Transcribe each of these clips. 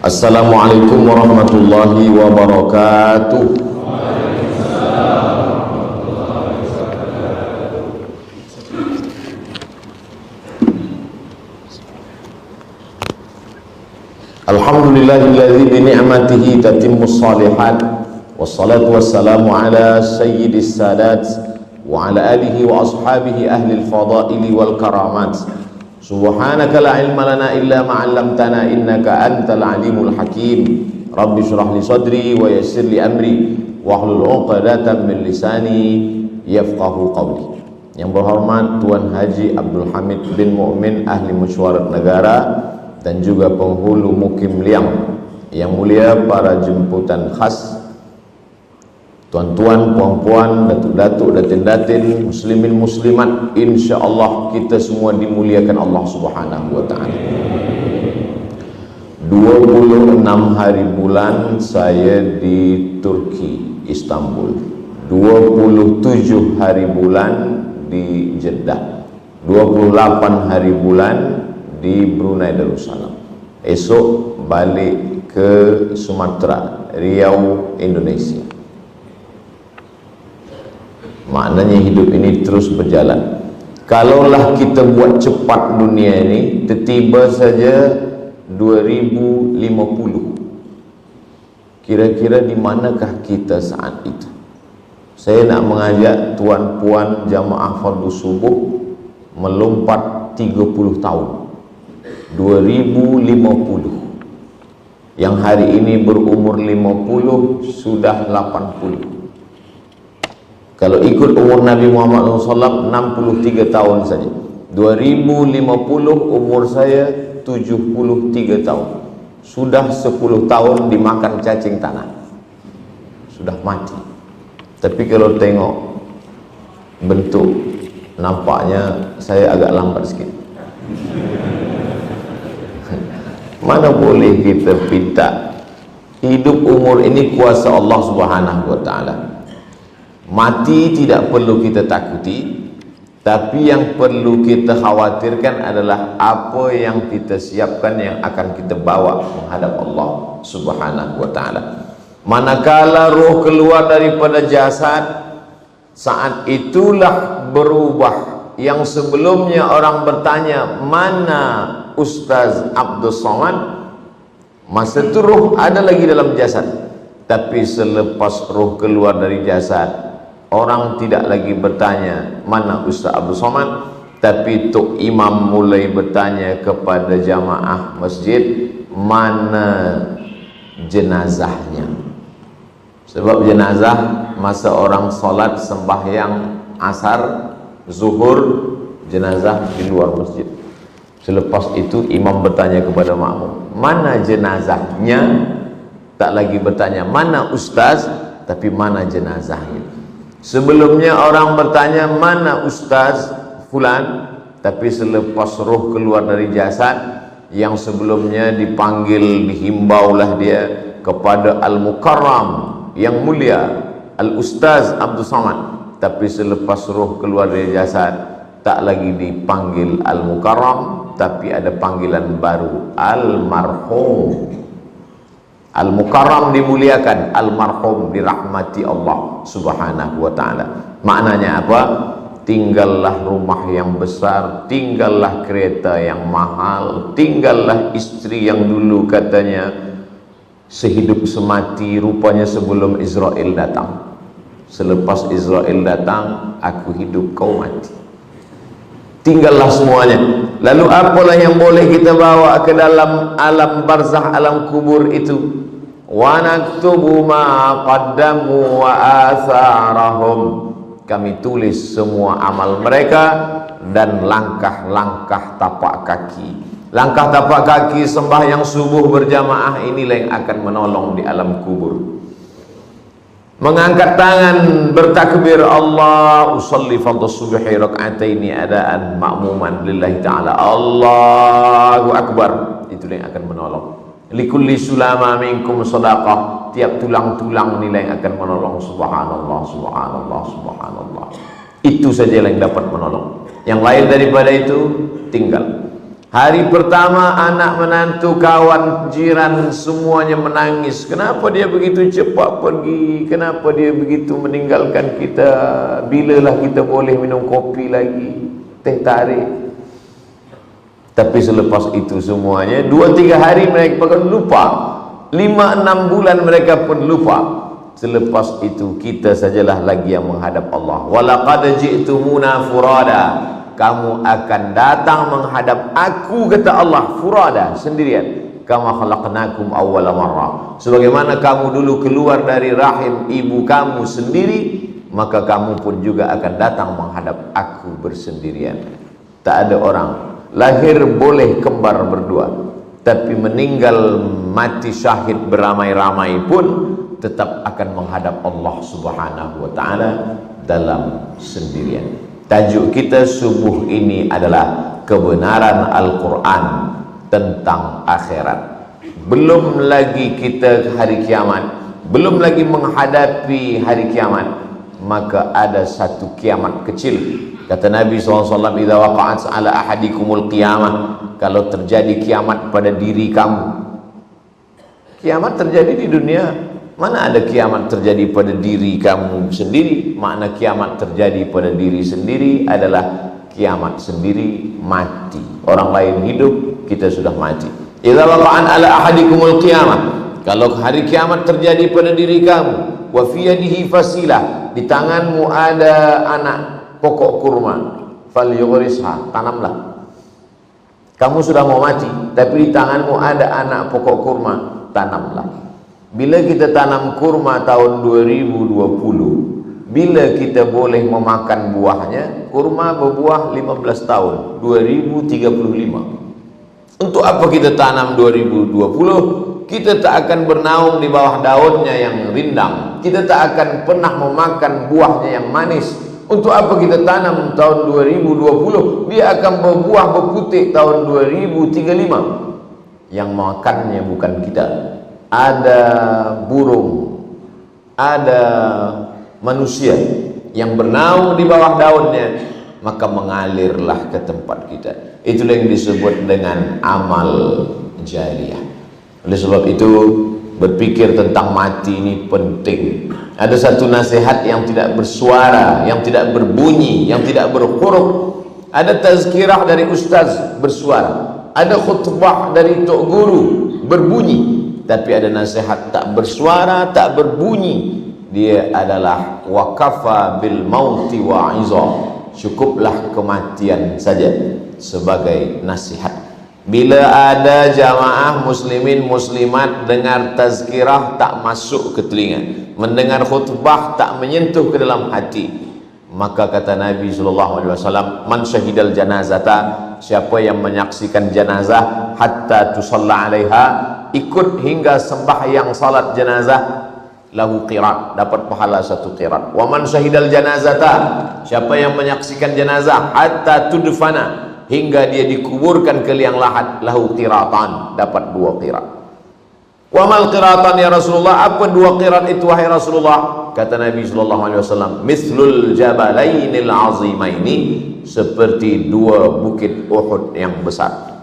Assalamualaikum warahmatullahi wabarakatuh. Alhamdulillahilladzi bi ni'matihi tatimmus shalihat. Wassalatu wassalamu ala sayyidis sadat wa ala alihi wa ashabihi ahli al-fadaili wal karamat. Subhanaka la ilma lana illa ma 'allamtana innaka antal alimul hakim. Rabbi shrah li sadri wa yassir li amri wahlul 'uqdatam min lisani yafqahu qawli. Yang berhormat Tuan Haji Abdul Hamid bin Mu'min ahli mesyuarat negara dan juga penghulu Mukim Liang, yang mulia para jemputan khas, tuan-tuan, puan-puan, datuk-datuk, datin-datin, muslimin muslimat, insyaallah kita semua dimuliakan Allah Subhanahu wa taala. 26 hari bulan saya di Turki, Istanbul. 27 hari bulan di Jeddah. 28 hari bulan di Brunei Darussalam. Esok balik ke Sumatera, Riau, Indonesia. Maknanya hidup ini terus berjalan. Kalaulah kita buat cepat dunia ini, tiba saja 2050. Kira-kira di manakah kita saat itu? Saya nak mengajak tuan-puan jamaah fardu subuh melompat 30 tahun. 2050. Yang hari ini berumur 50 sudah 80. Kalau ikut umur Nabi Muhammad SAW 63 tahun saja. 2050 umur saya 73 tahun. Sudah 10 tahun dimakan cacing tanah. Sudah mati. Tapi kalau tengok bentuk, nampaknya saya agak lambat sikit. Mana boleh kita pinta. Hidup umur ini kuasa Allah Subhanahu wa taala. Mati tidak perlu kita takuti, tapi yang perlu kita khawatirkan adalah apa yang kita siapkan yang akan kita bawa menghadap Allah Subhanahu wa taala. Manakala roh keluar daripada jasad, saat itulah berubah. Yang sebelumnya orang bertanya, mana Ustaz Abdul Somad? Masa itu roh ada lagi dalam jasad. Tapi selepas roh keluar dari jasad, orang tidak lagi bertanya mana Ustaz Abdul Somad, tapi Tok Imam mulai bertanya kepada jamaah masjid, mana jenazahnya. Sebab jenazah masa orang solat sembahyang asar, zuhur, jenazah di luar masjid. Selepas itu imam bertanya kepada makmum, mana jenazahnya? Tak lagi bertanya mana ustaz, tapi mana jenazahnya. Sebelumnya orang bertanya mana ustaz fulan, tapi selepas roh keluar dari jasad, yang sebelumnya dipanggil, dihimbaulah dia kepada Al-Mukarram, yang mulia, Al-Ustaz Abdul Somad. Tapi selepas roh keluar dari jasad, tak lagi dipanggil Al-Mukarram, tapi ada panggilan baru, Al-Marhum. Al-Mukarram dimuliakan, Al-Marhum dirahmati Allah Subhanahu wa ta'ala. Maknanya apa? Tinggallah rumah yang besar, tinggallah kereta yang mahal, tinggallah istri yang dulu katanya sehidup semati, rupanya sebelum Israel datang. Selepas Israel datang, aku hidup, kau mati. Tinggallah semuanya. Lalu apalah yang boleh kita bawa ke dalam alam barzah, alam kubur itu? Wa naktubu ma qaddamu wa atharahum. Kami tulis semua amal mereka dan langkah-langkah tapak kaki. Langkah tapak kaki sembahyang subuh berjamaah inilah yang akan menolong di alam kubur. Mengangkat tangan bertakbir Allah usalli fardhu subhi rak'ataini adaan ma'muman lillahi ta'ala, Allahu akbar, itulah yang akan menolong. Likulli sulama minkum sadaqah, tiap tulang-tulang nilai yang akan menolong. Subhanallah, subhanallah, subhanallah. Itu saja yang dapat menolong. Yang lain daripada itu tinggal. Hari pertama anak menantu, kawan, jiran semuanya menangis. Kenapa dia begitu cepat pergi? Kenapa dia begitu meninggalkan kita? Bilalah kita boleh minum kopi lagi, teh tarik? Tapi selepas itu semuanya 2-3 hari mereka pun lupa, 5-6 bulan mereka pun lupa. Selepas itu kita sajalah lagi yang menghadap Allah. Walaqad ji'tumuna furada, kamu akan datang menghadap aku, kata Allah, furada, sendirian. Kama khalaqnakum awwala marrah, sebagaimana kamu dulu keluar dari rahim ibu kamu sendiri, maka kamu pun juga akan datang menghadap aku bersendirian. Tak ada orang lahir boleh kembar berdua, tapi meninggal mati syahid beramai-ramai pun tetap akan menghadap Allah Subhanahu wa ta'ala dalam sendirian. Tajuk kita subuh ini adalah kebenaran Al-Quran tentang akhirat. Belum lagi kita hari kiamat, belum lagi menghadapi hari kiamat, maka ada satu kiamat kecil. Kata Nabi SAW, idza waqa'at ala ahadikumul qiyamah, kalau terjadi kiamat pada diri kamu. Kiamat terjadi di dunia, mana ada kiamat terjadi pada diri kamu sendiri? Makna kiamat terjadi pada diri sendiri adalah kiamat sendiri mati. Orang lain hidup, kita sudah mati. Idza waqa'an ala ahadikumul qiyamah, kalau hari kiamat terjadi pada diri kamu, wa fi yadihi fasilah, di tanganmu ada anak pokok kurma, falyughrisha, tanamlah. Kamu sudah mau mati, tapi di tanganmu ada anak pokok kurma, tanamlah. Bila kita tanam kurma tahun 2020, bila kita boleh memakan buahnya? Kurma berbuah 15 tahun, 2035. Untuk apa kita tanam 2020? Kita tak akan bernaung di bawah daunnya yang rindang, kita tak akan pernah memakan buahnya yang manis. Untuk apa kita tanam tahun 2020? Dia akan berbuah berputik tahun 2035. Yang makannya bukan kita. Ada burung, ada manusia yang bernaung di bawah daunnya, maka mengalirlah ke tempat kita. Itulah yang disebut dengan amal jariah. Oleh sebab itu, berpikir tentang mati ini penting. Ada satu nasihat yang tidak bersuara, yang tidak berbunyi, yang tidak berhuruf. Ada tazkirah dari ustaz bersuara, ada khutbah dari tok guru berbunyi. Tapi ada nasihat tak bersuara, tak berbunyi. Dia adalah wakafa bil mauti wa'iza, cukuplah kematian saja sebagai nasihat. Bila ada jamaah muslimin muslimat dengar tazkirah tak masuk ke telinga, mendengar khutbah tak menyentuh ke dalam hati, maka kata Nabi SAW, man syahidal janazata, siapa yang menyaksikan janazah hatta tusalla alaiha, ikut hingga sembahyang salat janazah, lahu qirat, dapat pahala 1 qirat. Wa man syahidal janazata, siapa yang menyaksikan janazah hatta tudfana, hingga dia dikuburkan ke liang lahat, lahu qiratan, dapat 2 qirat. Wa mal qiratan ya Rasulullah, apa 2 qirat itu wahai Rasulullah? Kata Nabi SAW, mithlul jabalainil azimaini, seperti 2 bukit Uhud yang besar.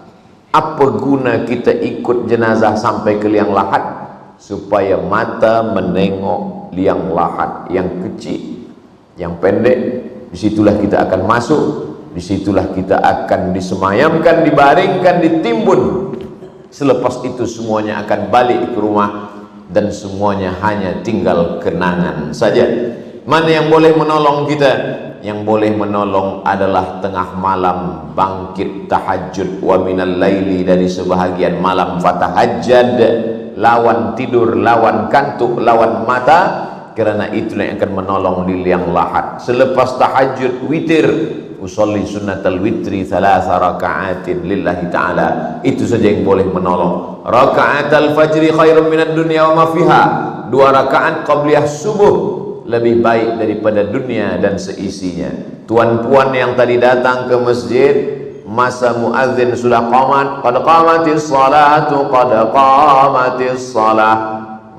Apa guna kita ikut jenazah sampai ke liang lahat? Supaya mata menengok liang lahat yang kecil, yang pendek. Disitulah kita akan masuk, disitulah kita akan disemayamkan, dibaringkan, ditimbun. Selepas itu semuanya akan balik ke rumah, dan semuanya hanya tinggal kenangan saja. Mana yang boleh menolong kita? Yang boleh menolong adalah tengah malam bangkit tahajud, wa minal laili, dari sebahagian malam fatahajjad, lawan tidur, lawan kantuk, lawan mata, kerana itulah yang akan menolong di liang lahat. Selepas tahajud witir, usolli sunnatal witri 3 raka'atin lillahi ta'ala, itu saja yang boleh menolong. Raka'atal fajri khairun minad dunya wa ma fiha, 2 rakaat qabliyah subuh lebih baik daripada dunia dan seisinya. Tuan-puan yang tadi datang ke masjid, masa muadzin sudah qamat, qad qamatis salatu, qad qamatis salah,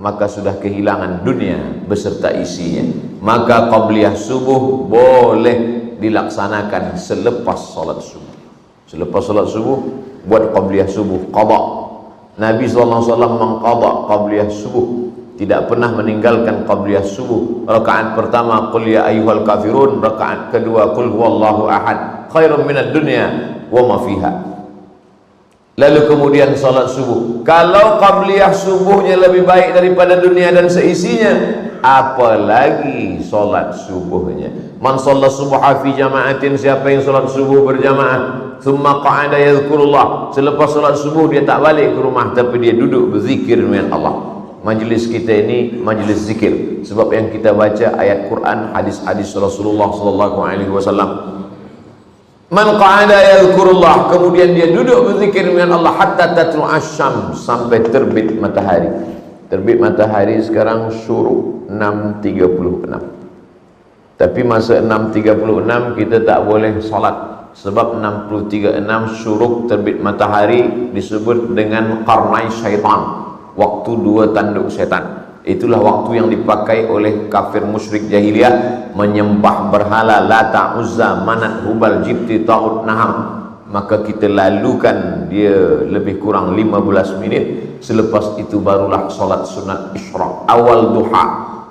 maka sudah kehilangan dunia beserta isinya. Maka qabliyah subuh boleh dilaksanakan selepas salat subuh. Selepas salat subuh buat qabliyah subuh, qada. Nabi SAW mengqada qabliyah subuh, tidak pernah meninggalkan qabliyah subuh. Rakaat pertama qul ya ayyuhal kafirun, rakaat kedua qul huwallahu ahad, khairum minad dunya wa ma fiha. Lalu kemudian salat subuh. Kalau qabliyah subuhnya lebih baik daripada dunia dan seisinya, apalagi salat subuhnya. Man shalla subha fi jama'atin, siapa yang salat subuh berjamaah, thumma qa'ada yadhkurullah, selepas salat subuh dia tak balik ke rumah tapi dia duduk berzikir dengan Allah. Majlis kita ini majlis zikir, sebab yang kita baca ayat Quran, hadis-hadis Rasulullah sallallahu alaihi wasallam. Man qa'ada yadhkurullah, kemudian dia duduk berzikir dengan Allah hatta tatlu asyam, sampai terbit matahari. Terbit matahari sekarang syuruk 6.36. Tapi masa 6.36 kita tak boleh salat, sebab 6.36 syuruk terbit matahari disebut dengan qarnai syaitan, waktu dua tanduk syaitan. Itulah waktu yang dipakai oleh kafir musyrik jahiliyah, menyembah berhala Lata, Uzza, Manat, Hubal, Jibti, Taut, Naham. Maka kita lalukan dia lebih kurang 15 minit. Selepas itu barulah solat sunat isyraq, awal duha.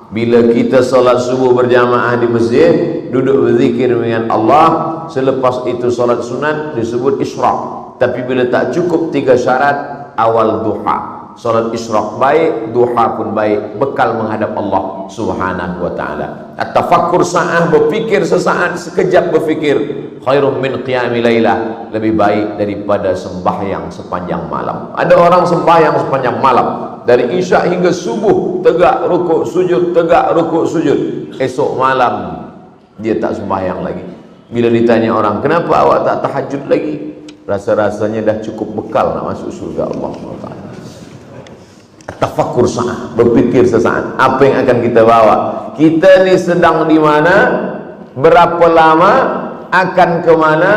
Bila kita solat subuh berjamaah di masjid, duduk berzikir dengan Allah, selepas itu solat sunat disebut isyraq. Tapi bila tak cukup 3 syarat, awal duha. Salat isyraq baik, duha pun baik, bekal menghadap Allah Subhanahu wa taala. At-tafakkur sa'ah, berfikir sesaat, sekejap berfikir, khairum min qiyami lailah, lebih baik daripada sembahyang sepanjang malam. Ada orang sembahyang sepanjang malam, dari isyak hingga subuh, tegak rukuk sujud, tegak rukuk sujud. Esok malam dia tak sembahyang lagi. Bila ditanya orang, kenapa awak tak tahajud lagi? Rasa-rasanya dah cukup bekal nak masuk surga Allah SWT. Tafakkur sa'ah, berpikir sesaat, apa yang akan kita bawa, kita ni sedang di mana, berapa lama, akan kemana,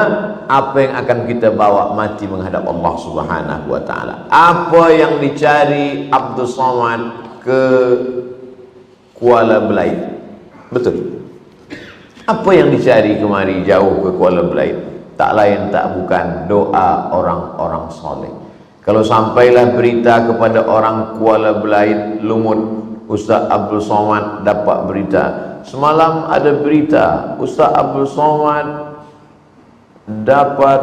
apa yang akan kita bawa mati menghadap Allah Subhanahu wa ta'ala. Apa yang dicari Abdul Somad ke Kuala Belait? Betul. Apa yang dicari kemari jauh ke Kuala Belait? Tak lain tak bukan doa orang-orang soleh. Kalau sampailah berita kepada orang Kuala Belait, Lumut, Ustaz Abdul Somad dapat berita. Semalam ada berita, Ustaz Abdul Somad dapat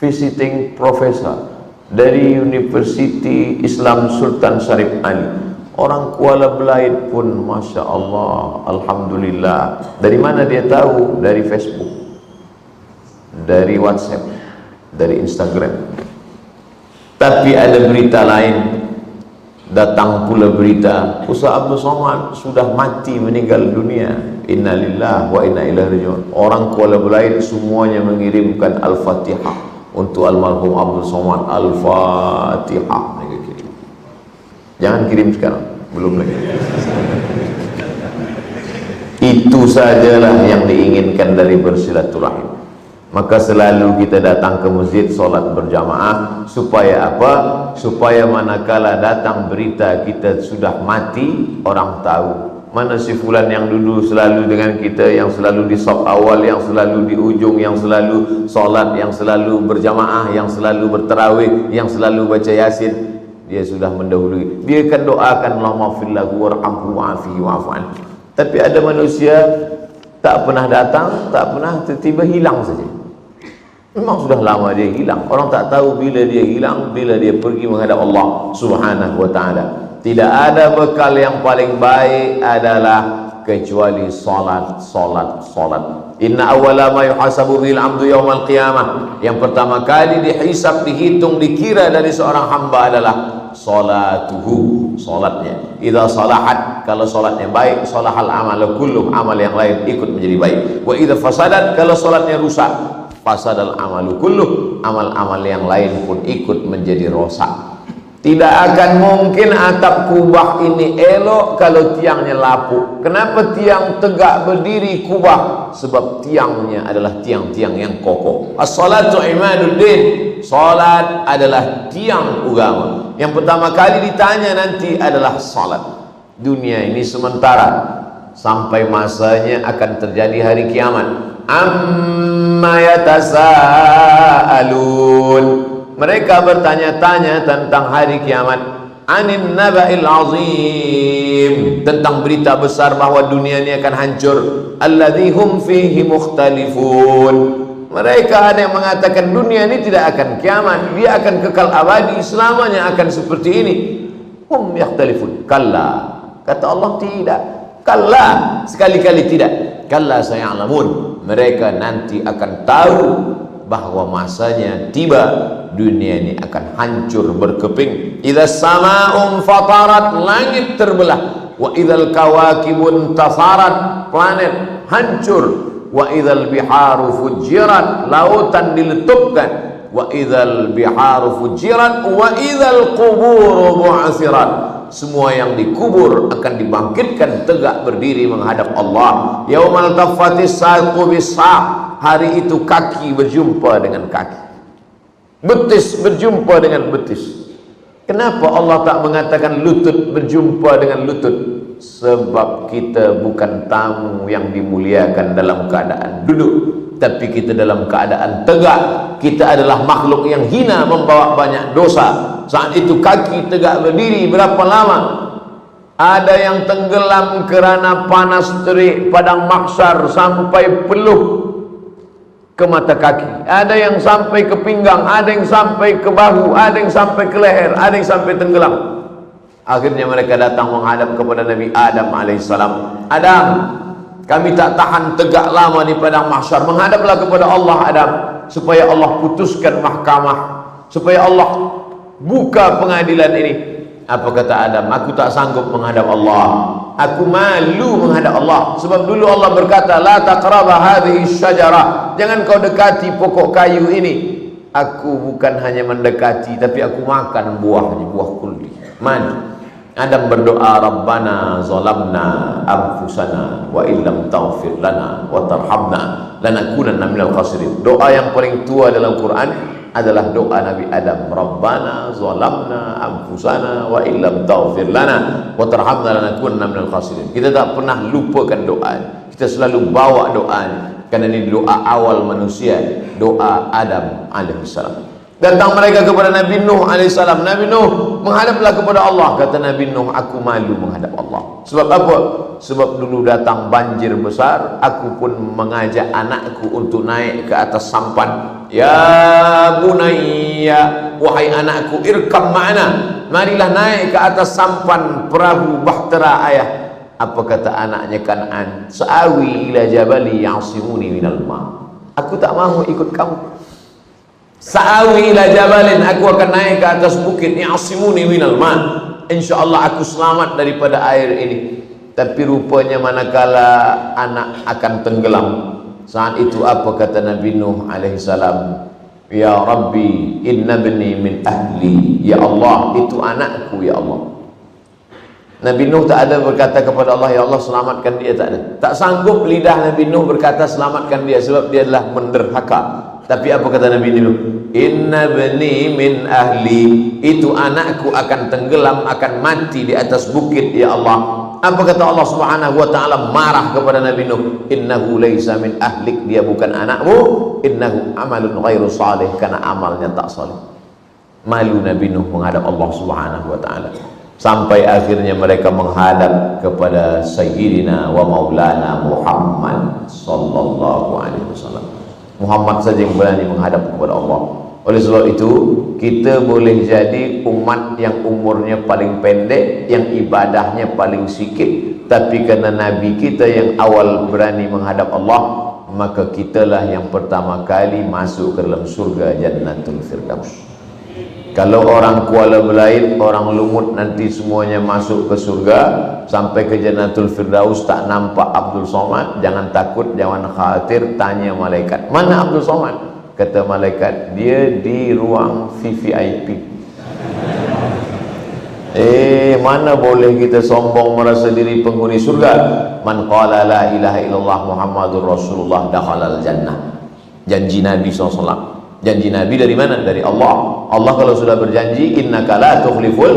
visiting professor dari Universiti Islam Sultan Syarif Ali. Orang Kuala Belait pun Masya Allah, Alhamdulillah. Dari mana dia tahu? Dari Facebook, dari WhatsApp, dari Instagram. Tapi ada berita lain, datang pula berita Ustaz Abdul Somad sudah mati, meninggal dunia. Innalillahi wa inna ilaihi raji'un. Orang Kuala Belait semuanya mengirimkan Al-Fatihah untuk almarhum Abdul Somad. Al-Fatihah mereka kirim. Jangan kirim sekarang, belum lagi. Itu sajalah yang diinginkan dari bersilaturahim. Maka selalu kita datang ke masjid solat berjamaah. Supaya apa? Supaya manakala datang berita kita sudah mati, orang tahu mana si fulan yang dulu selalu dengan kita, yang selalu di saf awal, yang selalu di ujung, yang selalu solat, yang selalu berjamaah, yang selalu bertarawih, yang selalu baca yasin. Dia sudah mendahului. Dia akan doakan Allahumma fir lahu warhamhu wa'afihi wa'fu anhu. Tapi ada manusia tak pernah datang, tak pernah, tiba-tiba hilang saja. Memang sudah lama dia hilang. Orang tak tahu bila dia hilang, bila dia pergi menghadap Allah Subhanahu wa ta'ala. Tidak ada bekal yang paling baik adalah kecuali salat, salat, salat. Inna awwala ma yuhasabu bil 'abdu yaumal qiyamah. Yang pertama kali dihisab, dihitung, dikira dari seorang hamba adalah salatuhu, salatnya. Idza salahat, kalau salatnya baik, salahal amalu kulluh, amal yang lain ikut menjadi baik. Wa idza fasadat, kalau salatnya rusak, fasadal amalu kulluh, amal-amal yang lain pun ikut menjadi rosak. Tidak akan mungkin atap kubah ini elok kalau tiangnya lapuk. Kenapa tiang tegak berdiri kubah? Sebab tiangnya adalah tiang-tiang yang kokoh. As-salatu imaduddin, salat adalah tiang agama. Yang pertama kali ditanya nanti adalah salat. Dunia ini sementara, sampai masanya akan terjadi hari kiamat. amma yatasaalun. Mereka bertanya-tanya tentang hari kiamat. Anin naba'il azim, tentang berita besar bahwa dunia ini akan hancur. Alladzi hum fihi mukhtalifun. Mereka ada yang mengatakan dunia ini tidak akan kiamat, dia akan kekal abadi, selamanya akan seperti ini. Hum yakhtalifun. Kalla, kata Allah tidak. Kalla, sekali-kali tidak. Kalla saya'lamun, mereka nanti akan tahu bahwa masanya tiba, dunia ini akan hancur berkeping. Idza sama'un fatarat, langit terbelah. Wa idzal kawakibun tasarat, planet hancur. Wa idzal biharu fujirat, lautan diletupkan. Wa idzal biharu fujirat wa idzal quburu bu'asirat, semua yang dikubur akan dibangkitkan tegak berdiri menghadap Allah. Yaumal taffatis saqu bis-saq, hari itu kaki berjumpa dengan kaki, betis berjumpa dengan betis. Kenapa Allah tak mengatakan lutut berjumpa dengan lutut? Sebab kita bukan tamu yang dimuliakan dalam keadaan duduk, tapi kita dalam keadaan tegak. Kita adalah makhluk yang hina, membawa banyak dosa. Saat itu kaki tegak berdiri berapa lama? Ada yang tenggelam kerana panas terik padang mahsyar sampai peluh ke mata kaki. Ada yang sampai ke pinggang, ada yang sampai ke bahu, ada yang sampai ke leher, ada yang sampai tenggelam. Akhirnya mereka datang menghadap kepada Nabi Adam alaihissalam. Adam, kami tak tahan tegak lama di padang mahsyar. Menghadaplah kepada Allah Adam, supaya Allah putuskan mahkamah, supaya Allah buka pengadilan ini. Apa kata Adam? Aku tak sanggup menghadap Allah, aku malu menghadap Allah. Sebab dulu Allah berkata, la taqraba hadhihi syajarah, jangan kau dekati pokok kayu ini. Aku bukan hanya mendekati, tapi aku makan buahnya, buah kuldi. Man, Adam berdoa, Rabbana zalamna anfusana wa illam taghfir lana wa tarhamna lanakunanna minal khasirin. Doa yang paling tua dalam Quran adalah doa Nabi Adam. Rabbana zalamna anfusana wa illam taghfir lana wa tarhamna lanakunanna minal khasirin. Kita tak pernah lupakan doa, kita selalu bawa doanya, karena ini doa awal manusia, doa Adam alaihissalam. Datang mereka kepada Nabi Nuh alaihissalam. Nabi Nuh, menghadaplah kepada Allah. Kata Nabi Nuh, aku malu menghadap Allah. Sebab apa? Sebab dulu datang banjir besar, aku pun mengajak anakku untuk naik ke atas sampan. Ya bunayya, wahai anakku, irkam ma'ana, marilah naik ke atas sampan perahu bahtera ayah. Apa kata anaknya Kan'an? Sa'awi ila jabali ya'simuni minal ma', aku tak mahu ikut kamu. Sa'awi ila jabalin, aku akan naik ke atas bukit, ya'simuni minal ma', insyaallah aku selamat daripada air ini. Tapi rupanya manakala anak akan tenggelam, saat itu apa kata Nabi Nuh alaihissalam? Ya Rabbi, inna bani min ahli, ya Allah, itu anakku ya Allah. Nabi Nuh tak ada berkata kepada Allah, ya Allah selamatkan dia, tak ada. Tak sanggup lidah Nabi Nuh berkata selamatkan dia, sebab dia adalah menderhaka. Tapi apa kata Nabi Nuh? Inna bani min ahli, itu anakku akan tenggelam, akan mati di atas bukit ya Allah. Apa kata Allah Subhanahu wa taala marah kepada Nabi Nuh? Innahu laisa min ahlik, dia bukan anakmu. Innahu amalun ghairu salih, karena amalnya tak saleh. Malu Nabi Nuh menghadap Allah Subhanahu wa taala. Sampai akhirnya mereka menghadap kepada Sayyidina wa Maulana Muhammad sallallahu alaihi wasallam. Muhammad saja yang berani menghadap kepada Allah. Oleh sebab itu, kita boleh jadi umat yang umurnya paling pendek, yang ibadahnya paling sikit, tapi karena Nabi kita yang awal berani menghadap Allah, maka kitalah yang pertama kali masuk ke dalam surga Jannatul Firdaus. Kalau orang Kuala Belait, orang Lumut nanti semuanya masuk ke surga, sampai ke Jannatul Firdaus tak nampak Abdul Somad, jangan takut, jangan khawatir, tanya malaikat, mana Abdul Somad? Kata malaikat, dia di ruang VVIP. Mana boleh kita sombong merasa diri penghuni surga. Man qala la ilaha illallah Muhammadur Rasulullah dakhalal jannah. Janji Nabi SAW. Janji Nabi dari mana? Dari Allah. Allah kalau sudah berjanji, innaka la tukhliful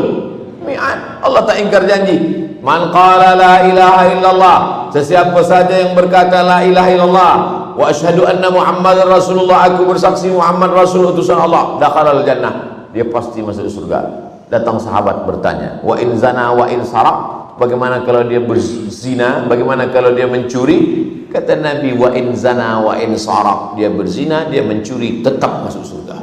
mi'ad, Allah tak ingkar janji. Man qala la ilaha illallah, sesiapa saja yang berkata la ilaha illallah wa asyhadu anna Muhammadar Rasulullah, aku bersaksi Muhammad Rasul utusan Allah, dakhalal jannah, dia pasti masuk surga. Datang sahabat bertanya, wa in zana wa in saraq, bagaimana kalau dia berzina, bagaimana kalau dia mencuri? Kata Nabi, wa in zana wa in saraq, dia berzina, dia mencuri, tetap masuk surga.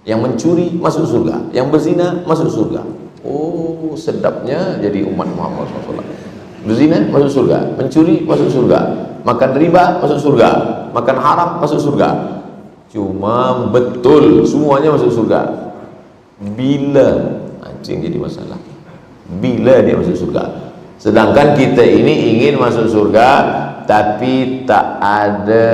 Yang mencuri masuk surga, yang berzina masuk surga. Oh, sedapnya jadi umat Muhammad SAW. Berzina masuk surga, mencuri masuk surga, makan riba masuk surga, makan haram masuk surga. Cuma betul semuanya masuk surga bila anjing jadi masalah, bila dia masuk surga. Sedangkan kita ini ingin masuk surga tapi tak ada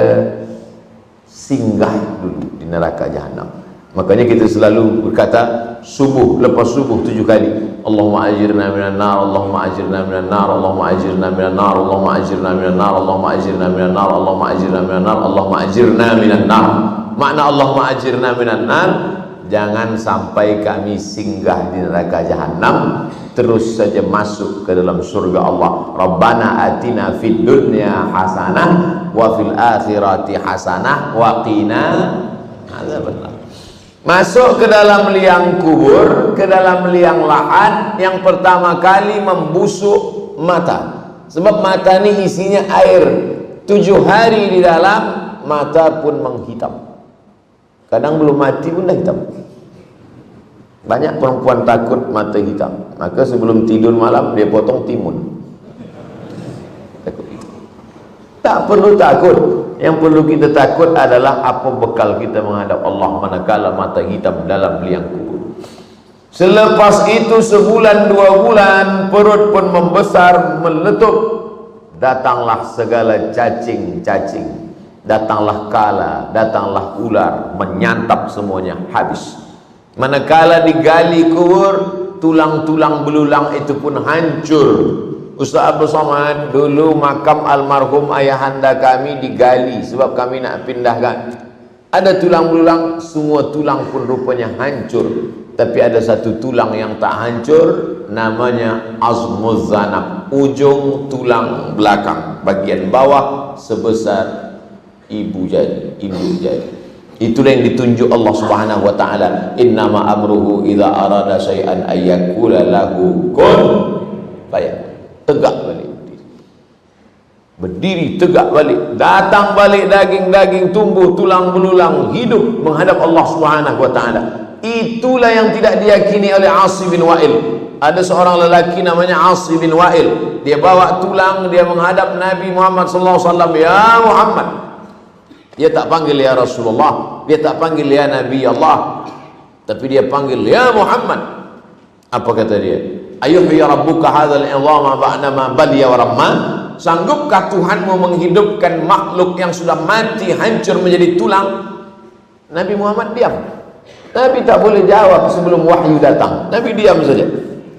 singgah dulu di neraka jahanam. Makanya kita selalu berkata subuh, lepas subuh 7 kali, Allahumma ajirna minan nar, Allahumma ajirna minan nar, Allahumma ajirna minan nar, Allahumma ajirna minan nar, Allahumma ajirna minan nar, Allahumma ajirna minan nar, Allahumma ajirna minan nar. Makna Allahumma ajirna minan nar, jangan sampai kami singgah di neraka jahanam, terus saja masuk ke dalam surga Allah. Rabbana atina fid dunya hasanah wa fil akhirati hasanah wa qina adzabannar. Masuk ke dalam liang kubur, ke dalam liang lahat, yang pertama kali membusuk mata. Sebab mata ini isinya air. 7 hari di dalam, mata pun menghitam. Kadang belum mati pun dah hitam. Banyak perempuan takut mata hitam, maka sebelum tidur malam dia potong timun. Takut itu. Tak perlu takut. Yang perlu kita takut adalah apa bekal kita menghadap Allah manakala mata hitam dalam liang kubur. Selepas itu sebulan 2 bulan perut pun membesar, meletup. Datanglah segala cacing-cacing, datanglah kala, datanglah ular, menyantap semuanya, habis. Manakala digali kubur, tulang-tulang belulang itu pun hancur. Ustaz Abdul Somad, dulu makam almarhum ayahanda kami digali sebab kami nak pindahkan. Ada tulang belulang, semua tulang pun rupanya hancur. Tapi ada satu tulang yang tak hancur, namanya azmuz zanab, ujung tulang belakang, bagian bawah sebesar ibu jari, induk jari. Itulah yang ditunjuk Allah Subhanahu wa taala, innama amruhu idza arada syai'an ayyakula lahu kun fayakun. Tegak balik, berdiri tegak balik, datang balik daging-daging, tumbuh tulang belulang, hidup menghadap Allah Subhanahu wa taala. Itulah yang tidak diyakini oleh Asi bin Wa'il. Ada seorang lelaki namanya Asi bin Wa'il, dia bawa tulang, dia menghadap Nabi Muhammad sallallahu alaihi wasallam, ya Muhammad. Dia tak panggil ya Rasulullah, dia tak panggil ya Nabi Allah, tapi dia panggil ya Muhammad. Apa kata dia? Ayuhya rabbuka hadzal idhama ba'dama baliya wa ramma? Sanggupkah Tuhanmu menghidupkan makhluk yang sudah mati, hancur menjadi tulang? Nabi Muhammad diam. Nabi tak boleh jawab sebelum wahyu datang. Nabi diam saja.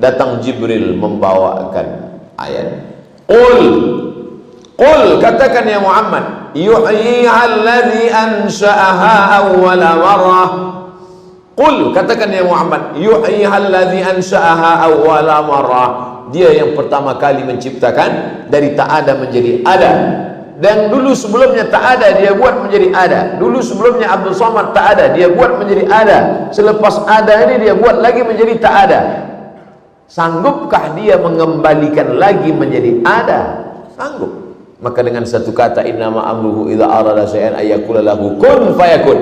Datang Jibril membawakan ayat. Qul, katakan ya Muhammad, yuhyiha alladhi ansha'aha awwala marrah. Qul, katakan ya Muhammad, yuhyiha alladhi ansha'aha awwala marrah. Dia yang pertama kali menciptakan dari tak ada menjadi ada. Dan dulu sebelumnya tak ada, dia buat menjadi ada. Dulu sebelumnya Abdul Somad tak ada, dia buat menjadi ada. Selepas ada ini dia buat lagi menjadi tak ada. Sanggupkah dia mengembalikan lagi menjadi ada? Sanggup. Maka dengan satu kata, innama amruhu idza arada syai'an ayyakula lahu kun fayakun,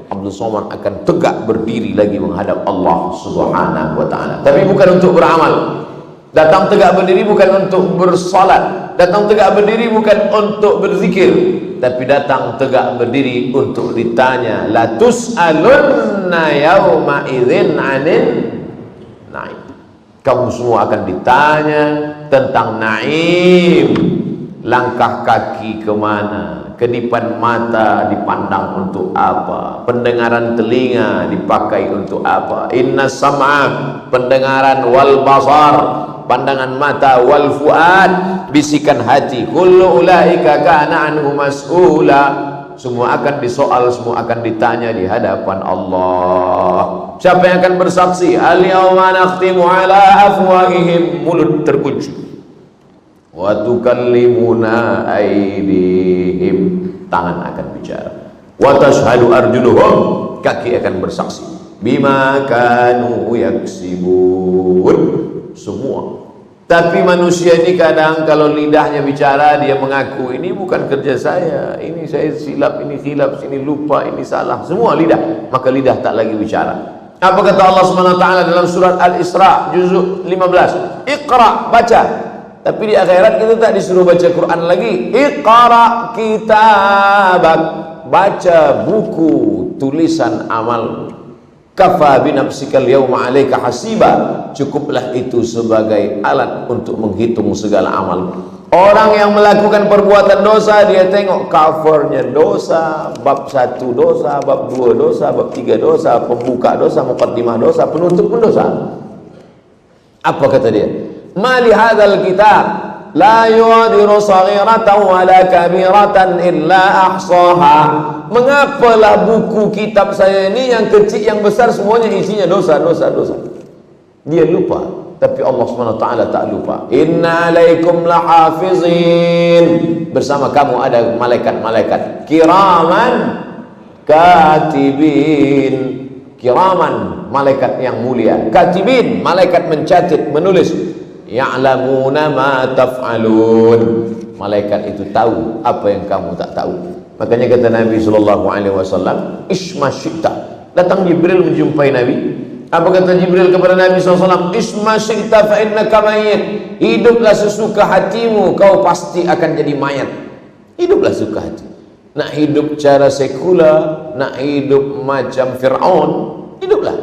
Abdul Somad akan tegak berdiri lagi menghadap Allah Subhanahu wa taala. Tapi bukan untuk beramal. Datang tegak berdiri bukan untuk bersalat, datang tegak berdiri bukan untuk berzikir, tapi datang tegak berdiri untuk ditanya, la tus'alunna yauma idzin 'anil na'im. Kamu semua akan ditanya tentang naim. Langkah kaki kemana, kedipan mata dipandang untuk apa, pendengaran telinga dipakai untuk apa. Inna sam'a, pendengaran, wal basar, pandangan mata, wal fuad, bisikan hati, kullu ulaika kana anhu mas'ula. Semua akan disoal, semua akan ditanya di hadapan Allah. Siapa yang akan bersaksi? Al-yawma nakhtimu ala afwahihim, mulut terkunci. wa tukallimuna aydihim, tangan akan bicara, wa tashhadu arjuluhum, kaki akan bersaksi, bima kanu yaksibun, semua. Tapi manusia ini kadang kalau lidahnya bicara, dia mengaku ini bukan kerja saya, ini saya silap, ini khilaf, ini lupa, ini salah, semua lidah, maka lidah tak lagi bicara. Apa kata Allah SWT dalam surat Al-Isra juzuk 15? Iqra, baca. Tapi di akhirat kita tak disuruh baca Quran lagi. Iqra kitabak, baca buku tulisan amal. Kafa binafsikal yawma 'alaika hasiba, cukuplah itu sebagai alat untuk menghitung segala amal. Orang yang melakukan perbuatan dosa, dia tengok covernya dosa, bab 1 dosa, bab 2 dosa, bab 3 dosa, pembuka dosa, muqaddimah dosa, penutup pun dosa. Apa kata dia? Mali hadzal kitab la yughadiru saghiratan wala kabiratan illa ahsaha. Mengapalah buku kitab saya ini yang kecil yang besar semuanya isinya dosa. Dia lupa. Tapi Allah SWT tak lupa. Inna alaikum lahafizin, bersama kamu ada malaikat-malaikat kiraman katibin. Kiraman, malaikat yang mulia. Katibin, malaikat mencatat, menulis. Ya'lamuna ma taf'alun, malaikat itu tahu apa yang kamu tak tahu. Makanya kata Nabi SAW, Isma syi'ta, datang Jibril menjumpai Nabi. Apa kata Jibril kepada Nabi SAW? Isma syi'ta fa innaka mayyit, hiduplah sesuka hatimu, kau pasti akan jadi mayat. Hiduplah suka hati. Nak hidup cara sekular, nak hidup macam Fir'aun, hiduplah.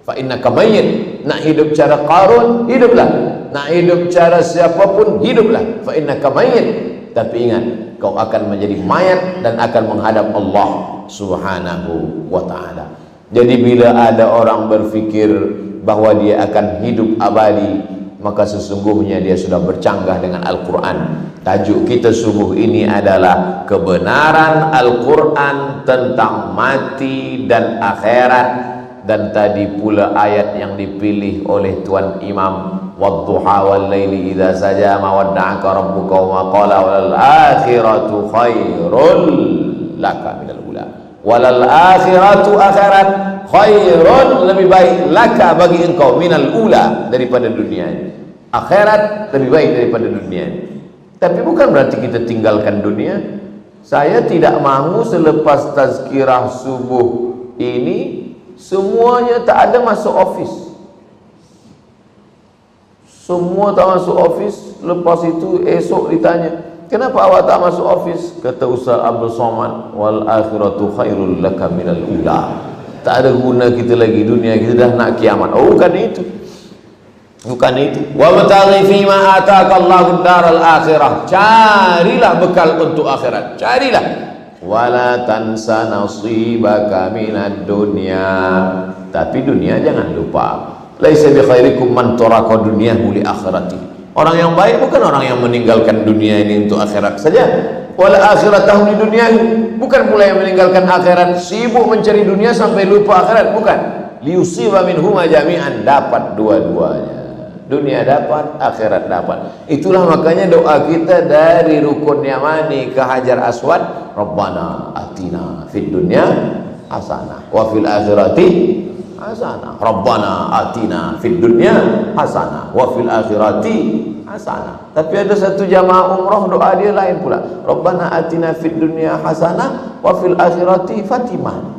Fa innaka mayyit. Nak hidup cara Qarun, hiduplah. Nak hidup cara siapapun, hiduplah. Fa innaka mayyit. Tapi ingat, kau akan menjadi mayat dan akan menghadap Allah Subhanahu wa ta'ala. Jadi bila ada orang berfikir bahwa dia akan hidup abadi, maka sesungguhnya dia sudah bercanggah dengan Al-Quran. Tajuk kita subuh ini adalah kebenaran Al-Quran tentang mati dan akhirat. Dan tadi pula ayat yang dipilih oleh Tuan Imam, wadduha wal laili idza saja ma wadda'aka rabbuka wa ma qala wal akhiratu khairul laka minal ula. Walal akhiratu, akhirat, khairun, lebih baik, laka bagi engkau, minal ula, daripada dunia ini. Akhirat lebih baik daripada dunia ini. Tapi bukan berarti kita tinggalkan dunia. Saya tidak mahu selepas tazkirah subuh ini semuanya tak ada masuk office. Semua tak masuk office. Lepas itu esok ditanya, kenapa awak tak masuk office? Kata Ustaz Abdul Somad, wal akhiratu khairul laka minal ula. Tak ada guna kita lagi dunia, kita dah nak kiamat. Oh, bukan itu. Bukan itu. Wa bataghi fima ataka Allahu daral akhirah. Carilah bekal untuk akhirat. Carilah. Wala tansa nasibaka minad dunya. Tapi dunia jangan lupa. Laisa bi khairikum man taraka dunyahu li akhirati. Orang yang baik bukan orang yang meninggalkan dunia ini untuk akhirat saja. Wal akhiratahu li dunyahu, bukan pula yang meninggalkan akhirat sibuk mencari dunia sampai lupa akhirat, bukan. Liusiba minhuma jami'an, dapat dua-duanya. Dunia dapat, akhirat dapat. Itulah makanya doa kita dari rukun Yamani ke Hajar Aswad, Rabbana atina fid dunya hasanah wa fil akhirati hasanah. Rabbana atina fid dunya hasanah wa fil akhirati hasanah. Tapi ada satu jamaah umrah doa dia lain pula. Rabbana atina fid dunya hasanah wa fil akhirati fatimah.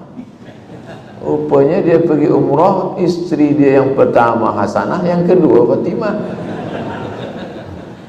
Rupanya dia pergi umrah, isteri dia yang pertama hasanah, yang kedua Fatimah.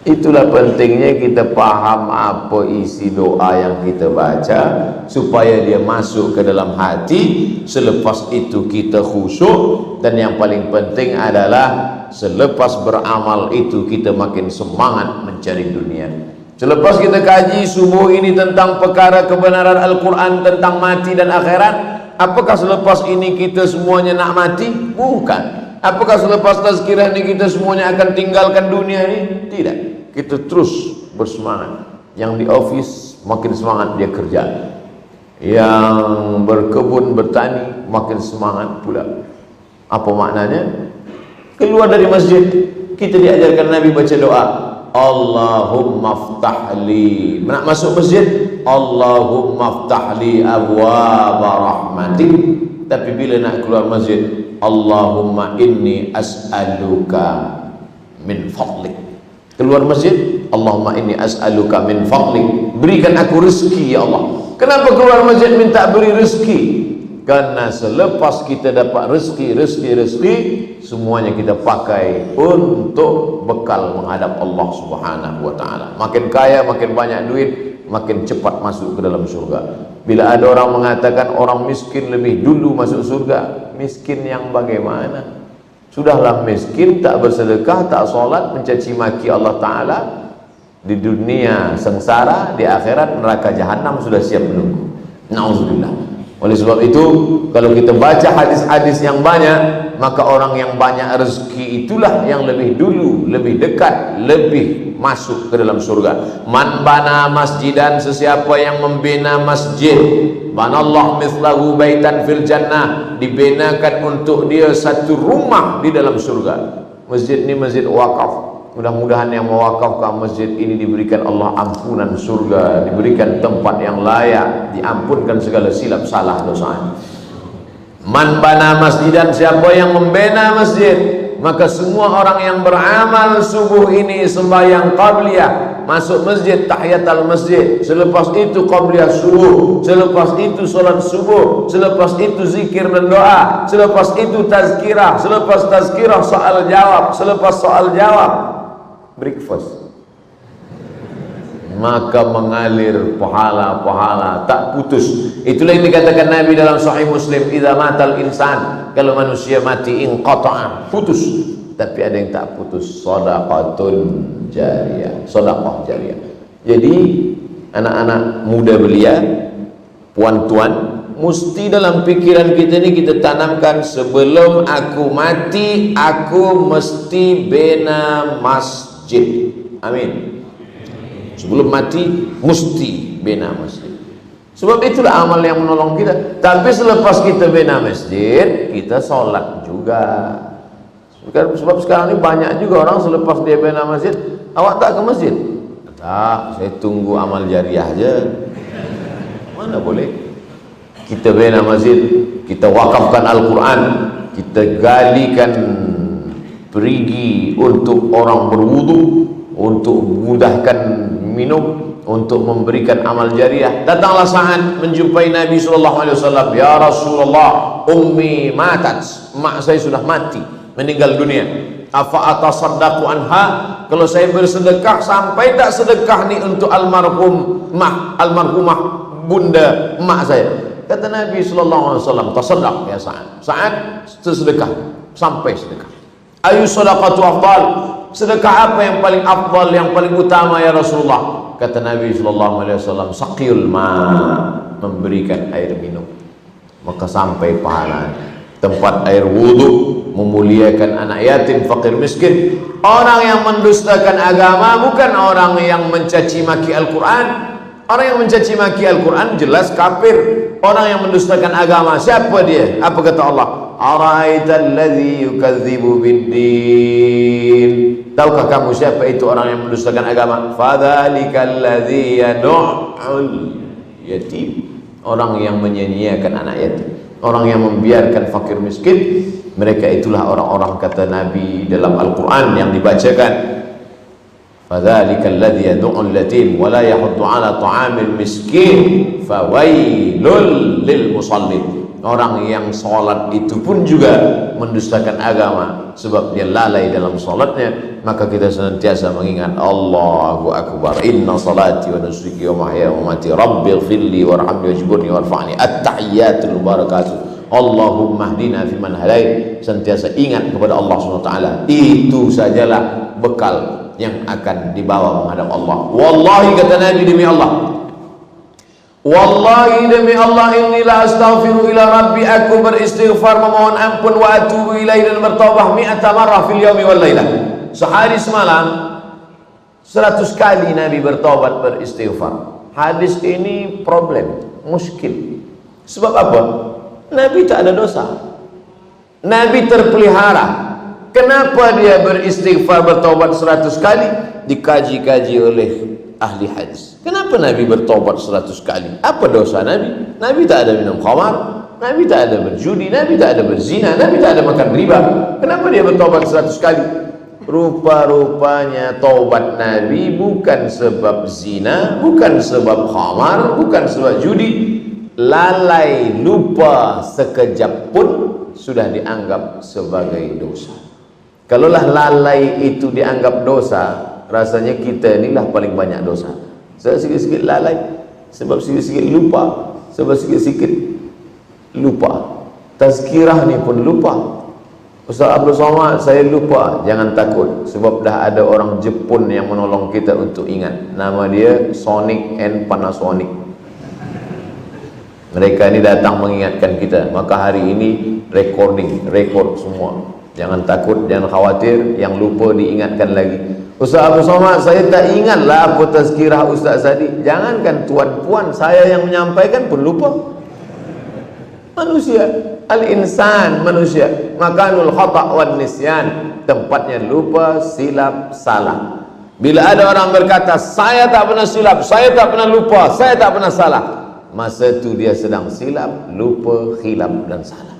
Itulah pentingnya kita faham apa isi doa yang kita baca supaya dia masuk ke dalam hati. Selepas itu kita khusyuk, dan yang paling penting adalah selepas beramal itu kita makin semangat mencari dunia. Selepas kita kaji subuh ini tentang perkara kebenaran Al-Quran tentang mati dan akhirat, apakah selepas ini kita semuanya nak mati? Bukan. Apakah selepas tazkirah ini kita semuanya akan tinggalkan dunia ini? Tidak. Kita terus bersemangat. Yang di office makin semangat dia kerja. Yang berkebun bertani makin semangat pula. Apa maknanya? Keluar dari masjid, kita diajarkan Nabi baca doa. Allahumma ftahli. Nak masuk masjid, Allahumma ftahli abwaaba rahmatik. Tapi bila nak keluar masjid, Allahumma inni as'aluka min fadlik. Keluar masjid, Allahumma inni as'aluka min fadlik, berikan aku rezeki ya Allah. Kenapa keluar masjid minta beri rezeki? Karena selepas kita dapat rezeki, semuanya kita pakai untuk bekal menghadap Allah Subhanahu wa taala. Makin kaya, makin banyak duit, makin cepat masuk ke dalam surga. Bila ada orang mengatakan orang miskin lebih dulu masuk surga, miskin yang bagaimana? Sudahlah miskin, tak bersedekah, tak solat, mencaci maki Allah Ta'ala. Di dunia sengsara, di akhirat neraka jahanam sudah siap menunggu. Na'udzubillah. Oleh sebab itu, kalau kita baca hadis-hadis yang banyak, maka orang yang banyak rezeki itulah yang lebih dulu, lebih dekat, lebih masuk ke dalam surga. Man bana masjidan, sesiapa yang membina masjid, banallahu mithlahu baitan fil jannah, dibinakan untuk dia satu rumah di dalam surga. Masjid ini masjid wakaf. Mudah-mudahan yang mewakafkan masjid ini diberikan Allah ampunan surga, diberikan tempat yang layak, diampunkan segala silap salah dosa. Man bana masjidan, siapa yang membina masjid, maka semua orang yang beramal subuh ini sembahyang qabliyah, masuk masjid tahiyatul masjid, selepas itu qabliyah subuh, selepas itu solat subuh, selepas itu zikir dan doa, selepas itu tazkirah, selepas tazkirah soal jawab, selepas soal jawab breakfast, maka mengalir pahala-pahala tak putus. Itulah yang dikatakan Nabi dalam Sahih Muslim, idza matal insan, kalau manusia mati inqata'a, putus. Tapi ada yang tak putus, shadaqatun jariyah, sedekah jariyah. Jadi anak-anak muda belia, puan-tuan, mesti dalam pikiran kita ni kita tanamkan, sebelum aku mati aku mesti bina masjid. Amin. Sebelum mati mesti bina masjid. Sebab itulah amal yang menolong kita. Tapi selepas kita bina masjid, kita sholat juga. Sebab sekarang ini banyak juga orang selepas dia bina masjid, awak tak ke masjid? Tak, saya tunggu amal jariah aja. Mana boleh? Kita bina masjid, kita wakafkan Al-Quran, kita galikan perigi untuk orang berwudu, untuk memudahkan minum, untuk memberikan amal jariah. Datanglah saat menjumpai Nabi SAW. Ya Rasulullah, ummi matat, mak saya sudah mati, meninggal dunia. Afa atasaddaqu anha, kalau saya bersedekah, sampai tak sedekah ni untuk almarhumah bunda mak saya. Kata Nabi SAW, tasaddaq ya Sa'ad. Sa'ad, sedekah, sampai sedekah. Ayu sadaqatu afdal, sedekah apa yang paling afdal, yang paling utama ya Rasulullah? Kata Nabi SAW, saqiyul ma, memberikan air minum. Maka sampai pahala. Tempat air wudu, memuliakan anak yatim, fakir miskin. Orang yang mendustakan agama bukan orang yang mencaci maki Al-Quran. Orang yang mencaci maki Al-Quran jelas kafir. Orang yang mendustakan agama, siapa dia? Apa kata Allah? Ara'aital ladzi yukadzibu biddin. Tahukah kamu siapa itu orang yang mendustakan agama? Fadzalikal ladzi yad'ul yatim. Orang yang menyia-nyiakan anak yatim, orang yang membiarkan fakir miskin, mereka itulah orang-orang kata Nabi dalam Al-Quran yang dibacakan. Fadzalikal ladzi yad'ul yatim wa la yahuddu 'ala ta'amil miskin fawailul lil musallin. Orang yang sholat itu pun juga mendustakan agama, sebab dia lalai dalam sholatnya. Maka kita senantiasa mengingat Allahu Akbar, inna salati wa nusuki wa mahyaya wa mamati rabbighfirli warhamni wajburni warfa'ni, at-tahiyyatul mubarakatuh, Allahumma hdina fiman hadait. Senantiasa ingat kepada Allah SWT. Itu sajalah bekal yang akan dibawa menghadap Allah. Wallahi, kata Nabi, demi Allah, wallahi demi Allah, inilah astaghfiru ila rabbi, aku beristighfar memohon ampun, wa atubu ilaihi, dan bertaubat 100 marrah fil yaumi wal lailah. Sehari semalam 100 kali Nabi bertaubat, beristighfar. Hadis ini problem, muskil. Sebab apa? Nabi tak ada dosa, Nabi terpelihara. Kenapa dia beristighfar, bertaubat 100 kali? Dikaji-kaji oleh ahli hadis. Kenapa Nabi bertaubat 100 kali? Apa dosa Nabi? Nabi tak ada minum khamar, Nabi tak ada berjudi, Nabi tak ada berzina, Nabi tak ada makan riba. Kenapa dia bertaubat 100 kali? Rupa-rupanya taubat Nabi bukan sebab zina, bukan sebab khamar, bukan sebab judi. Lalai, lupa sekejap pun sudah dianggap sebagai dosa. Kalaulah lalai itu dianggap dosa, rasanya kita inilah paling banyak dosa. Sebab sikit-sikit lalai, sebab sikit-sikit lupa, sebab sikit-sikit lupa. Tazkirah ni pun lupa. Ustaz Abdul Somad, saya lupa. Jangan takut, sebab dah ada orang Jepun yang menolong kita untuk ingat. Nama dia Sonic and Panasonic. Mereka ni datang mengingatkan kita. Maka hari ini rekod semua. Jangan takut, jangan khawatir. Yang lupa diingatkan lagi. Ustaz Abdul Somad, saya tak ingatlah apa tazkirah Ustaz tadi. Jangankan tuan-puan, saya yang menyampaikan pun lupa. Manusia, al-insan, manusia, makanul khata' wan nisyan, tempatnya lupa, silap, salah. Bila ada orang berkata, saya tak pernah silap, saya tak pernah lupa, saya tak pernah salah, masa itu dia sedang silap, lupa, khilaf dan salah.